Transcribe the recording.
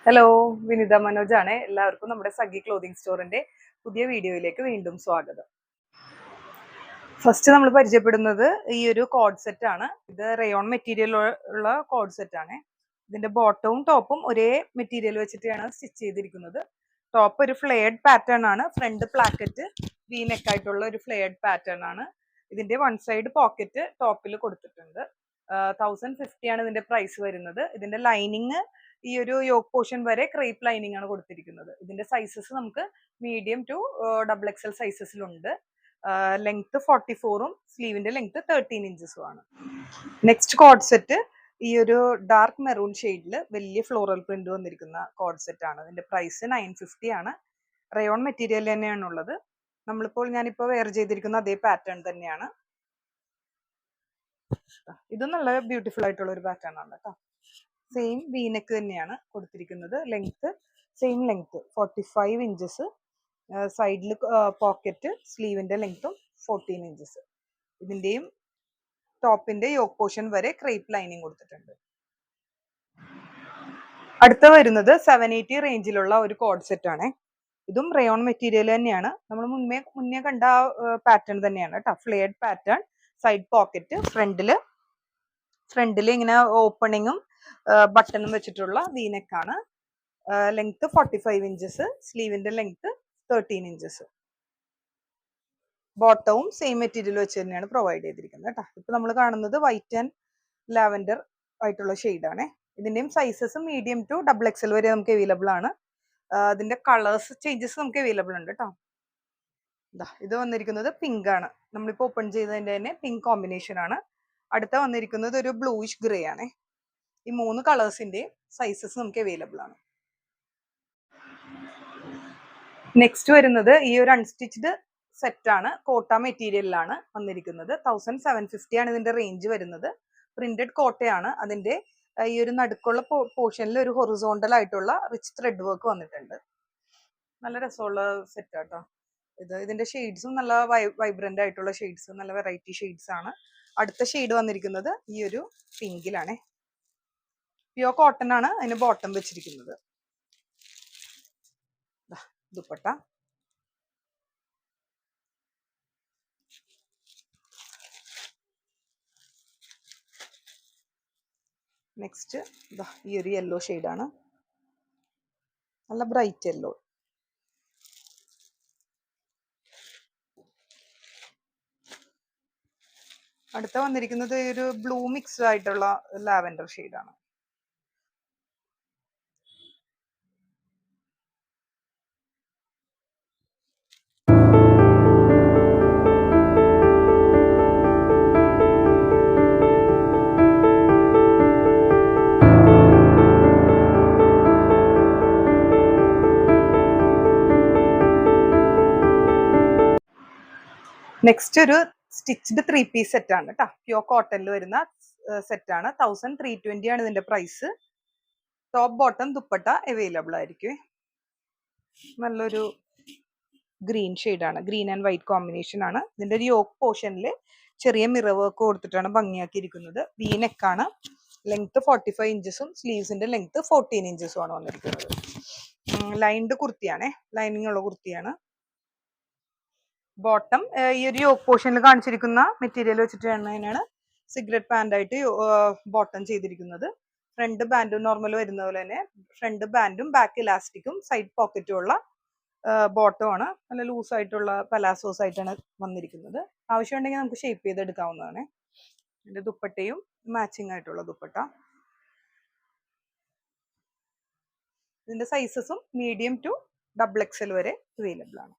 Hello, Vinitha Manoj ആണ്. എല്ലാവർക്കും നമ്മുടെ സഖി ക്ലോത്തിങ് സ്റ്റോറിന്റെ പുതിയ വീഡിയോയിലേക്ക് വീണ്ടും സ്വാഗതം. ഫസ്റ്റ് നമ്മൾ പരിചയപ്പെടുന്നത് ഈ ഒരു കോഡ് സെറ്റ് ആണ്. ഇത് റയോൺ മെറ്റീരിയൽ ഉള്ള കോഡ് സെറ്റ് ആണ്. ഇതിന്റെ ബോട്ടവും ടോപ്പും ഒരേ മെറ്റീരിയൽ വെച്ചിട്ടാണ് സ്റ്റിച്ച് ചെയ്തിരിക്കുന്നത്. ടോപ്പ് ഒരു ഫ്ലെയർഡ് പാറ്റേൺ ആണ്. ഫ്രണ്ട് പ്ലാക്കറ്റ് വി നെക്ക് ആയിട്ടുള്ള ഒരു ഫ്ലെയർഡ് പാറ്റേൺ ആണ്. ഇതിന്റെ വൺ സൈഡ് പോക്കറ്റ് ടോപ്പിൽ കൊടുത്തിട്ടുണ്ട്. 1050 ആണ് ഇതിന്റെ പ്രൈസ് വരുന്നത്. ഇതിന്റെ ലൈനിങ് ഈ ഒരു യോക്ക് പോർഷൻ വരെ ക്രേപ്പ് ലൈനിങ് ആണ് കൊടുത്തിരിക്കുന്നത്. ഇതിന്റെ സൈസസ് നമുക്ക് മീഡിയം ടു ഡബിൾ എക്സൽ സൈസസിലുണ്ട്. ലെങ്ത് 44ഉം സ്ലീവിന്റെ ലെങ്ത് 13 ഇഞ്ചസും ആണ്. നെക്സ്റ്റ് കോഡ് സെറ്റ് ഈ ഒരു ഡാർക്ക് മെറൂൺ ഷെയ്ഡിൽ വലിയ ഫ്ലോറൽ പ്രിന്റ് വന്നിരിക്കുന്ന കോഡ് സെറ്റ് ആണ്. ഇതിന്റെ പ്രൈസ് 950 ആണ്. റയോൺ മെറ്റീരിയൽ തന്നെയാണ് ഉള്ളത്. ഞാനിപ്പോൾ വെയർ ചെയ്തിരിക്കുന്ന അതേ പാറ്റേൺ തന്നെയാണ്. ഇത് നല്ല ബ്യൂട്ടിഫുൾ ആയിട്ടുള്ള ഒരു പാറ്റേൺ ആണ് കേട്ടോ. സെയിം വീനെക്ക് തന്നെയാണ് കൊടുത്തിരിക്കുന്നത്. Length same length 45 inches. സൈഡിൽ പോക്കറ്റ് സ്ലീവിന്റെ ലെങ്ത്തും 14 ഇഞ്ചസ്. ഇതിന്റെയും ടോപ്പിന്റെ യോക്ക് പോർഷൻ വരെ ക്രേപ്പ് ലൈനിങ് കൊടുത്തിട്ടുണ്ട്. അടുത്ത വരുന്നത് 780 റേഞ്ചിലുള്ള ഒരു കോഡ് സെറ്റ് ആണ്. ഇതും റയോൺ മെറ്റീരിയൽ തന്നെയാണ്. നമ്മൾ മുന്നേ കണ്ട പാറ്റേൺ തന്നെയാണ് കേട്ടോ. ഫ്ലെയർഡ് പാറ്റേൺ, സൈഡ് പോക്കറ്റ്, ഫ്രണ്ടിൽ ഇങ്ങനെ ഓപ്പണിങ്ങും ബട്ടണും വെച്ചിട്ടുള്ള വീനെക്കാണ്. Length 45 inches. സ്ലീവിന്റെ ലെങ്ത് 13 ഇഞ്ചസ്. ബോട്ടവും സെയിം മെറ്റീരിയൽ വെച്ച് തന്നെയാണ് പ്രൊവൈഡ് ചെയ്തിരിക്കുന്നത് കേട്ടോ. ഇപ്പൊ നമ്മൾ കാണുന്നത് വൈറ്റ് ആൻഡ് ലാവൻഡർ ആയിട്ടുള്ള ഷെയ്ഡാണ്. ഇതിന്റെയും sizes medium to double XL വരെ നമുക്ക് അവൈലബിൾ ആണ്. ഇതിന്റെ കളേഴ്സ് ചേഞ്ചസ് നമുക്ക് അവൈലബിൾ ഉണ്ട് കേട്ടോ. ഇത് വന്നിരിക്കുന്നത് പിങ്ക് ആണ്. നമ്മളിപ്പോ ഓപ്പൺ ചെയ്തതിന്റെ തന്നെ പിങ്ക് കോമ്പിനേഷൻ ആണ്. അടുത്ത വന്നിരിക്കുന്നത് ഒരു ബ്ലൂയിഷ് ഗ്രേ ആണ്. ഈ 3 കളേഴ്സിന്റെ സൈസസ് നമുക്ക് അവൈലബിൾ ആണ്. നെക്സ്റ്റ് വരുന്നത് ഈ ഒരു അൺസ്റ്റിച്ച്ഡ് സെറ്റ് ആണ്. കോട്ട മെറ്റീരിയലിലാണ് വന്നിരിക്കുന്നത്. 1750 ആണ് ഇതിന്റെ റേഞ്ച് വരുന്നത്. പ്രിന്റഡ് കോട്ടയാണ്. അതിന്റെ ഈ ഒരു നടുക്കുള്ള പോർഷനിൽ ഒരു ഹൊറിസോണ്ടൽ ആയിട്ടുള്ള റിച്ച് ത്രെഡ് വർക്ക് വന്നിട്ടുണ്ട്. നല്ല രസമുള്ള സെറ്റ് ആട്ടോ. ഇതിന്റെ ഷെയ്ഡ്സും നല്ല വൈബ്രന്റ് ആയിട്ടുള്ള ഷെയ്ഡ്സ്, നല്ല വെറൈറ്റി ഷെയ്ഡ്സ് ആണ്. അടുത്ത ഷെയ്ഡ് വന്നിരിക്കുന്നത് ഈ ഒരു പിങ്കിലാണ്. പ്യോർ കോട്ടൺ ആണ് അതിന് ബോട്ടം വെച്ചിരിക്കുന്നത്. ദുപ്പട്ട. നെക്സ്റ്റ് ഈ ഒരു യെല്ലോ ഷെയ്ഡാണ്. നല്ല ബ്രൈറ്റ് യെല്ലോ. അടുത്ത വന്നിരിക്കുന്നത് ഒരു ബ്ലൂ മിക്സ്ഡ് ആയിട്ടുള്ള ലാവൻഡർ ഷെയ്ഡാണ്. നെക്സ്റ്റ് ഒരു സ്റ്റിച്ച്ഡ് 3 പീസ് സെറ്റ് ആണ് കേട്ടോ. പ്യോർ കോട്ടണിൽ വരുന്ന സെറ്റ് ആണ്. 1320 ആണ് ഇതിന്റെ price. Top bottom dupatta available ആയിരിക്കും. നല്ലൊരു ഗ്രീൻ ഷെയ്ഡാണ്. ഗ്രീൻ ആൻഡ് വൈറ്റ് കോമ്പിനേഷൻ ആണ്. ഇതിന്റെ ഒരു യോക്ക് പോർഷനിൽ ചെറിയ മിറർ വർക്ക് കൊടുത്തിട്ടാണ് ഭംഗിയാക്കിയിരിക്കുന്നത്. വി നെക്കാണ്. ലെങ്ത് 45 ഇഞ്ചസും സ്ലീവ്സിന്റെ ലെങ്ത് 14 ഇഞ്ചസും ആണ് വന്നിരിക്കുന്നത്. ലൈൻഡ് കുർത്തിയാണേ. ലൈനിങ് ഉള്ള കുർത്തിയാണ്. ബോട്ടം ഈ ഒരു യോക്ക് പോർഷനിൽ കാണിച്ചിരിക്കുന്ന മെറ്റീരിയൽ വെച്ചിട്ടാണ് സിഗരറ്റ് പാൻ്റ് ആയിട്ട് ബോട്ടം ചെയ്തിരിക്കുന്നത്. ഫ്രണ്ട് ബാൻഡും നോർമൽ വരുന്ന പോലെ തന്നെ ഫ്രണ്ട് ബാൻഡും ബാക്ക് ഇലാസ്റ്റിക്കും സൈഡ് പോക്കറ്റും ഉള്ള ബോട്ടം ആണ്. നല്ല ലൂസ് ആയിട്ടുള്ള പലാസോസ് ആയിട്ടാണ് വന്നിരിക്കുന്നത്. ആവശ്യമുണ്ടെങ്കിൽ നമുക്ക് ഷേപ്പ് ചെയ്തെടുക്കാവുന്നതാണ്. ഇതിന്റെ ദുപ്പട്ടയും മാച്ചിങ് ആയിട്ടുള്ള ദുപ്പട്ട. ഇതിന്റെ സൈസസും മീഡിയം ടു ഡബിൾ എക്സൽ വരെ അവൈലബിൾ ആണ്.